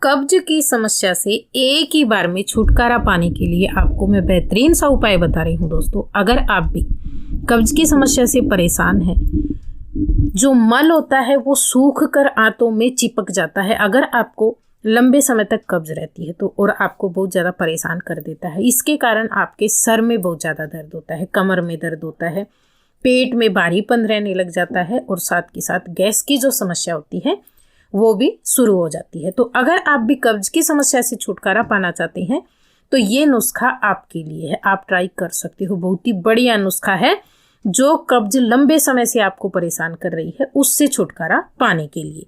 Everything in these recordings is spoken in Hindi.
कब्ज की समस्या से एक ही बार में छुटकारा पाने के लिए आपको मैं बेहतरीन सा उपाय बता रही हूँ दोस्तों। अगर आप भी कब्ज की समस्या से परेशान हैं, जो मल होता है वो सूख कर आंतों में चिपक जाता है, अगर आपको लंबे समय तक कब्ज रहती है तो और आपको बहुत ज़्यादा परेशान कर देता है। इसके कारण आपके सर में बहुत ज़्यादा दर्द होता है, कमर में दर्द होता है, पेट में भारीपन रहने लग जाता है और साथ के साथ गैस की जो समस्या होती है वो भी शुरू हो जाती है। तो अगर आप भी कब्ज की समस्या से छुटकारा पाना चाहते हैं तो ये नुस्खा आपके लिए है, आप ट्राई कर सकते हो। बहुत ही बढ़िया नुस्खा है जो कब्ज लंबे समय से आपको परेशान कर रही है उससे छुटकारा पाने के लिए।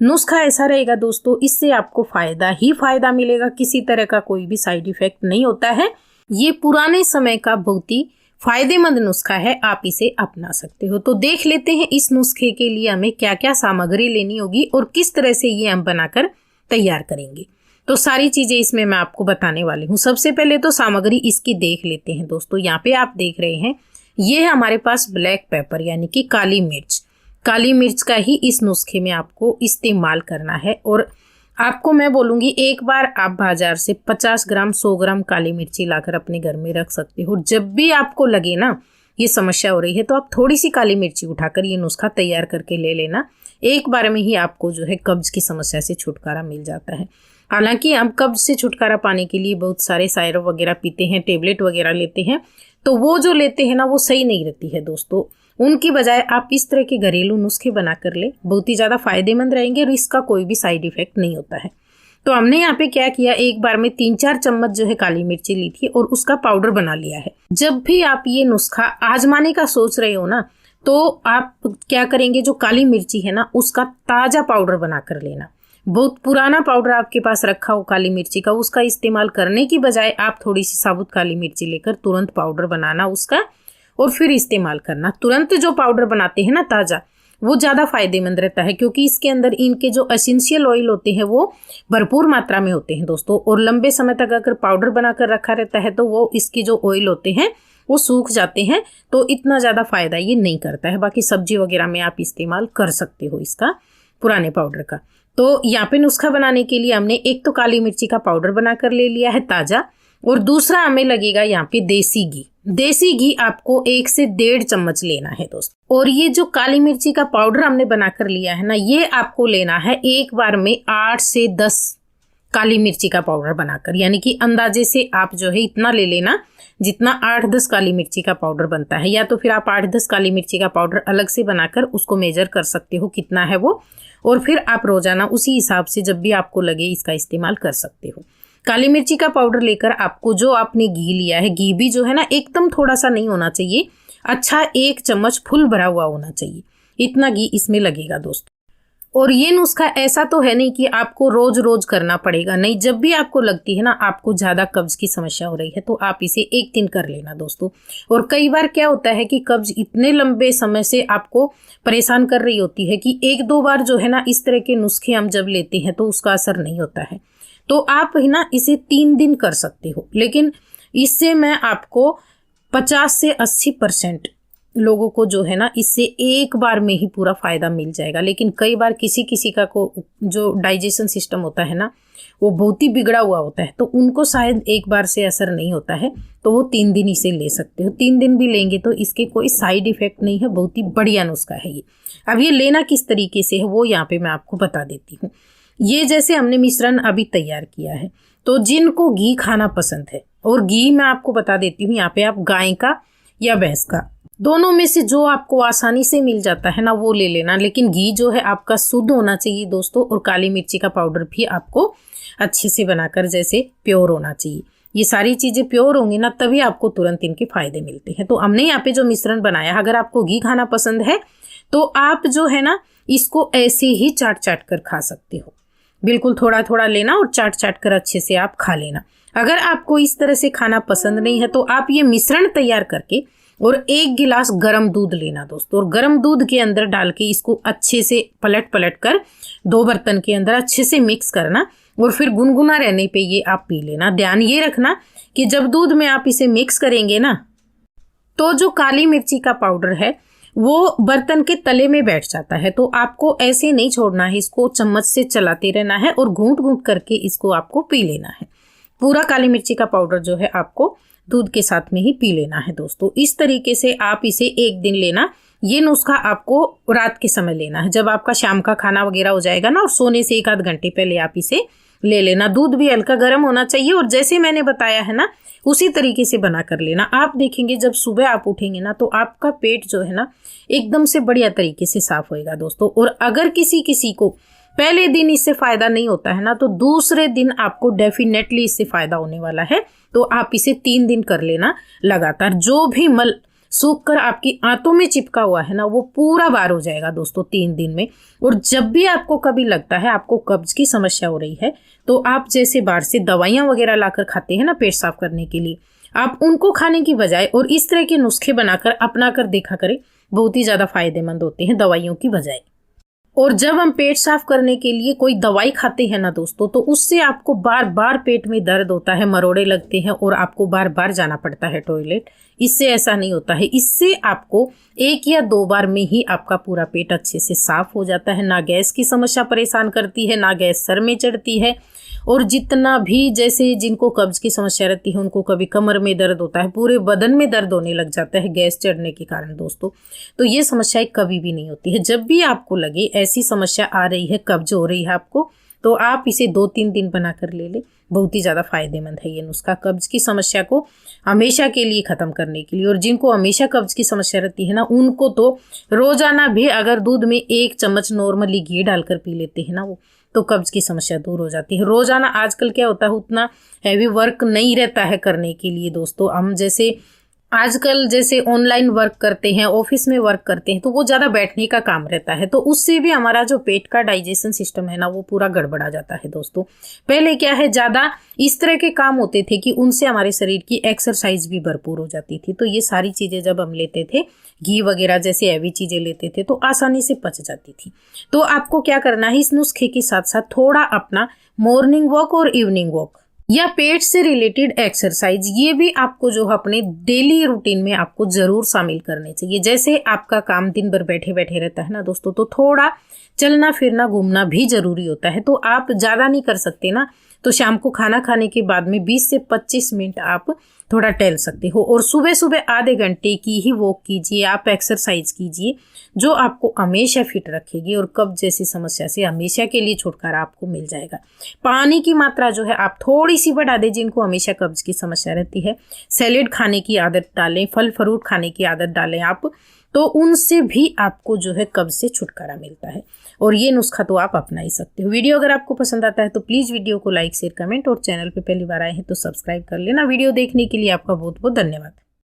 नुस्खा ऐसा रहेगा दोस्तों, इससे आपको फायदा ही फायदा मिलेगा, किसी तरह का कोई भी साइड इफेक्ट नहीं होता है। ये पुराने समय का बहुत ही फायदेमंद नुस्खा है, आप इसे अपना सकते हो। तो देख लेते हैं इस नुस्खे के लिए हमें क्या क्या सामग्री लेनी होगी और किस तरह से ये हम बनाकर तैयार करेंगे। तो सारी चीजें इसमें मैं आपको बताने वाली हूँ। सबसे पहले तो सामग्री इसकी देख लेते हैं दोस्तों। यहाँ पे आप देख रहे हैं ये है हमारे पास ब्लैक पेपर यानी कि काली मिर्च। काली मिर्च का ही इस नुस्खे में आपको इस्तेमाल करना है और आपको मैं बोलूँगी एक बार आप बाजार से 50 ग्राम 100 ग्राम काली मिर्ची लाकर अपने घर में रख सकते हो। जब भी आपको लगे ना ये समस्या हो रही है तो आप थोड़ी सी काली मिर्ची उठाकर ये नुस्खा तैयार करके ले लेना। एक बार में ही आपको जो है कब्ज की समस्या से छुटकारा मिल जाता है। हालांकि हम कब्ज से छुटकारा पाने के लिए बहुत सारे सायरप वगैरह पीते हैं, टेबलेट वगैरह लेते हैं, तो वो जो लेते हैं ना वो सही नहीं रहती है दोस्तों। उनकी बजाय आप इस तरह के घरेलू नुस्खे बना कर ले, बहुत ही ज़्यादा फायदेमंद रहेंगे और इसका कोई भी साइड इफेक्ट नहीं होता है। तो हमने यहाँ पे क्या किया, एक बार में 3-4 चम्मच जो है काली मिर्ची ली थी और उसका पाउडर बना लिया है। जब भी आप ये नुस्खा आजमाने का सोच रहे हो ना तो आप क्या करेंगे, जो काली मिर्ची है ना उसका ताज़ा पाउडर बना कर लेना। बहुत पुराना पाउडर आपके पास रखा हो काली मिर्ची का, उसका इस्तेमाल करने की बजाय आप थोड़ी सी साबुत काली मिर्ची लेकर तुरंत पाउडर बनाना उसका और फिर इस्तेमाल करना। तुरंत जो पाउडर बनाते हैं ना ताज़ा, वो ज़्यादा फायदेमंद रहता है क्योंकि इसके अंदर इनके जो एसेंशियल ऑयल होते हैं वो भरपूर मात्रा में होते हैं दोस्तों। और लंबे समय तक अगर पाउडर बनाकर रखा रहता है तो वो इसके जो ऑयल होते हैं वो सूख जाते हैं, तो इतना ज़्यादा फायदा ये नहीं करता है। बाकी सब्जी वगैरह में आप इस्तेमाल कर सकते हो इसका पुराने पाउडर का। तो यहाँ पे नुस्खा बनाने के लिए हमने एक तो काली मिर्ची का पाउडर बनाकर ले लिया है ताज़ा, और दूसरा हमें लगेगा यहाँ पे देसी घी। देसी घी आपको 1 से 1.5 चम्मच लेना है दोस्तों। और ये जो काली मिर्ची का पाउडर हमने बनाकर लिया है ना, ये आपको लेना है एक बार में 8 से 10 काली मिर्ची का पाउडर बनाकर, यानी कि अंदाजे से आप जो है इतना ले लेना जितना 8-10 काली मिर्ची का पाउडर बनता है। या तो फिर आप 8-10 काली मिर्ची का पाउडर अलग से बनाकर उसको मेजर कर सकते हो कितना है वो, और फिर आप रोजाना उसी हिसाब से जब भी आपको लगे इसका इस्तेमाल कर सकते हो। काली मिर्ची का पाउडर लेकर आपको जो आपने घी लिया है, घी भी जो है ना एकदम थोड़ा सा नहीं होना चाहिए, अच्छा 1 चम्मच फुल भरा हुआ होना चाहिए, इतना घी इसमें लगेगा दोस्तों। और ये नुस्खा ऐसा तो है नहीं कि आपको रोज रोज करना पड़ेगा, नहीं, जब भी आपको लगती है ना आपको ज़्यादा कब्ज की समस्या हो रही है तो आप इसे एक दिन कर लेना दोस्तों। और कई बार क्या होता है कि कब्ज इतने लंबे समय से आपको परेशान कर रही होती है कि 1-2 बार जो है ना इस तरह के नुस्खे हम जब लेते हैं तो उसका असर नहीं होता है। तो आप है ना इसे 3 दिन कर सकते हो, लेकिन इससे मैं आपको 50 से 80% लोगों को जो है ना इससे एक बार में ही पूरा फायदा मिल जाएगा। लेकिन कई बार किसी किसी का को जो डाइजेशन सिस्टम होता है ना वो बहुत ही बिगड़ा हुआ होता है, तो उनको शायद एक बार से असर नहीं होता है, तो वो 3 दिन इसे ले सकते हो। 3 दिन भी लेंगे तो इसके कोई साइड इफेक्ट नहीं है, बहुत ही बढ़िया नुस्खा है ये। अब ये लेना किस तरीके से है वो यहाँ पे मैं आपको बता देती हूँ। ये जैसे हमने मिश्रण अभी तैयार किया है, तो जिनको घी खाना पसंद है, और घी मैं आपको बता देती हूँ यहाँ पे आप गाय का या भैंस का, दोनों में से जो आपको आसानी से मिल जाता है ना वो ले लेना। लेकिन घी जो है आपका शुद्ध होना चाहिए दोस्तों, और काली मिर्ची का पाउडर भी आपको अच्छे से बनाकर जैसे प्योर होना चाहिए। ये सारी चीज़ें प्योर होंगी ना तभी आपको तुरंत इनके फायदे मिलते हैं। तो हमने यहाँ पे जो मिश्रण बनाया, अगर आपको घी खाना पसंद है तो आप जो है ना इसको ऐसे ही चाट चाट कर खा सकते हो, बिल्कुल थोड़ा थोड़ा लेना और चाट चाट कर अच्छे से आप खा लेना। अगर आपको इस तरह से खाना पसंद नहीं है तो आप ये मिश्रण तैयार करके और 1 गिलास गर्म दूध लेना दोस्तों, और गर्म दूध के अंदर डाल के इसको अच्छे से पलट पलट कर 2 बर्तन के अंदर अच्छे से मिक्स करना, और फिर गुनगुना रहने पे ये आप पी लेना। ध्यान ये रखना कि जब दूध में आप इसे मिक्स करेंगे ना तो जो काली मिर्ची का पाउडर है वो बर्तन के तले में बैठ जाता है। तो आपको ऐसे नहीं छोड़ना है, इसको चम्मच से चलाते रहना है और घूंट घूंट करके इसको आपको पी लेना है। पूरा काली मिर्ची का पाउडर जो है आपको दूध के साथ में ही पी लेना है दोस्तों। इस तरीके से आप इसे एक दिन लेना। ये नुस्खा आपको रात के समय लेना है, जब आपका शाम का खाना वगैरह हो जाएगा ना, और सोने से 1 आध घंटे पहले आप इसे ले लेना। दूध भी हल्का गर्म होना चाहिए और जैसे मैंने बताया है ना उसी तरीके से बना कर लेना। आप देखेंगे जब सुबह आप उठेंगे ना तो आपका पेट जो है ना एकदम से बढ़िया तरीके से साफ होएगा दोस्तों। और अगर किसी को पहले दिन इससे फायदा नहीं होता है ना तो दूसरे दिन आपको डेफिनेटली इससे फायदा होने वाला है। तो आप इसे 3 दिन कर लेना लगातार। जो भी मल सूख कर आपकी आंतों में चिपका हुआ है ना वो पूरा बाहर हो जाएगा दोस्तों 3 दिन में। और जब भी आपको कभी लगता है आपको कब्ज की समस्या हो रही है तो आप जैसे बाहर से दवाइयाँ वगैरह लाकर खाते हैं ना पेट साफ करने के लिए, आप उनको खाने की बजाय और इस तरह के नुस्खे बनाकर अपना कर देखा करें, बहुत ही ज़्यादा फायदेमंद होते हैं दवाइयों की बजाय। और जब हम पेट साफ करने के लिए कोई दवाई खाते हैं ना दोस्तों तो उससे आपको बार बार पेट में दर्द होता है, मरोड़े लगते हैं और आपको बार बार जाना पड़ता है टॉयलेट। इससे ऐसा नहीं होता है। इससे आपको 1 या 2 बार में ही आपका पूरा पेट अच्छे से साफ हो जाता है। ना गैस की समस्या परेशान करती है, ना गैस सर में चढ़ती है। और जितना भी जैसे जिनको कब्ज की समस्या रहती है उनको कभी कमर में दर्द होता है, पूरे बदन में दर्द होने लग जाता है गैस चढ़ने के कारण दोस्तों, तो ये समस्याएं कभी भी नहीं होती है। जब भी आपको लगे ऐसी समस्या आ रही है, कब्ज हो रही है आपको, तो आप इसे 2-3 दिन बना कर ले लें। बहुत ही ज़्यादा फायदेमंद है ये नुस्खा कब्ज की समस्या को हमेशा के लिए ख़त्म करने के लिए। और जिनको हमेशा कब्ज की समस्या रहती है ना उनको तो रोज़ाना भी अगर दूध में 1 चम्मच नॉर्मली घी डालकर पी लेते हैं ना वो, तो कब्ज की समस्या दूर हो जाती है। रोज़ाना आजकल क्या होता है उतना हैवी वर्क नहीं रहता है करने के लिए दोस्तों। हम जैसे आजकल जैसे ऑनलाइन वर्क करते हैं, ऑफिस में वर्क करते हैं, तो वो ज़्यादा बैठने का काम रहता है, तो उससे भी हमारा जो पेट का डाइजेशन सिस्टम है ना वो पूरा गड़बड़ा जाता है दोस्तों। पहले क्या है ज़्यादा इस तरह के काम होते थे कि उनसे हमारे शरीर की एक्सरसाइज भी भरपूर हो जाती थी। तो ये सारी चीज़ें जब हम लेते थे, घी वगैरह जैसे हैवी चीज़ें लेते थे, तो आसानी से पच जाती थी। तो आपको क्या करना है, इस नुस्खे के साथ साथ थोड़ा अपना मॉर्निंग वॉक और इवनिंग वॉक या पेट से रिलेटेड एक्सरसाइज, ये भी आपको जो अपने डेली रूटीन में आपको जरूर शामिल करने चाहिए। जैसे आपका काम दिन भर बैठे बैठे रहता है ना दोस्तों, तो थोड़ा चलना फिरना घूमना भी जरूरी होता है। तो आप ज़्यादा नहीं कर सकते ना, तो शाम को खाना खाने के बाद में 20 से 25 मिनट आप थोड़ा टहल सकते हो। और सुबह सुबह आधे घंटे की ही वॉक कीजिए, आप एक्सरसाइज कीजिए, जो आपको हमेशा फिट रखेगी और कब्ज जैसी समस्या से हमेशा के लिए छुटकारा आपको मिल जाएगा। पानी की मात्रा जो है आप थोड़ी सी बढ़ा दें, जिनको हमेशा कब्ज की समस्या रहती है। सैलेड खाने की आदत डालें, फल फ्रूट खाने की आदत डालें आप, तो उनसे भी आपको जो है कब्ज से छुटकारा मिलता है। और ये नुस्खा तो आप अपना ही सकते हो। वीडियो अगर आपको पसंद आता है तो प्लीज़ वीडियो को लाइक शेयर कमेंट और चैनल पे पहली बार आए हैं तो सब्सक्राइब कर लेना। वीडियो देखने के लिए आपका बहुत बहुत धन्यवाद।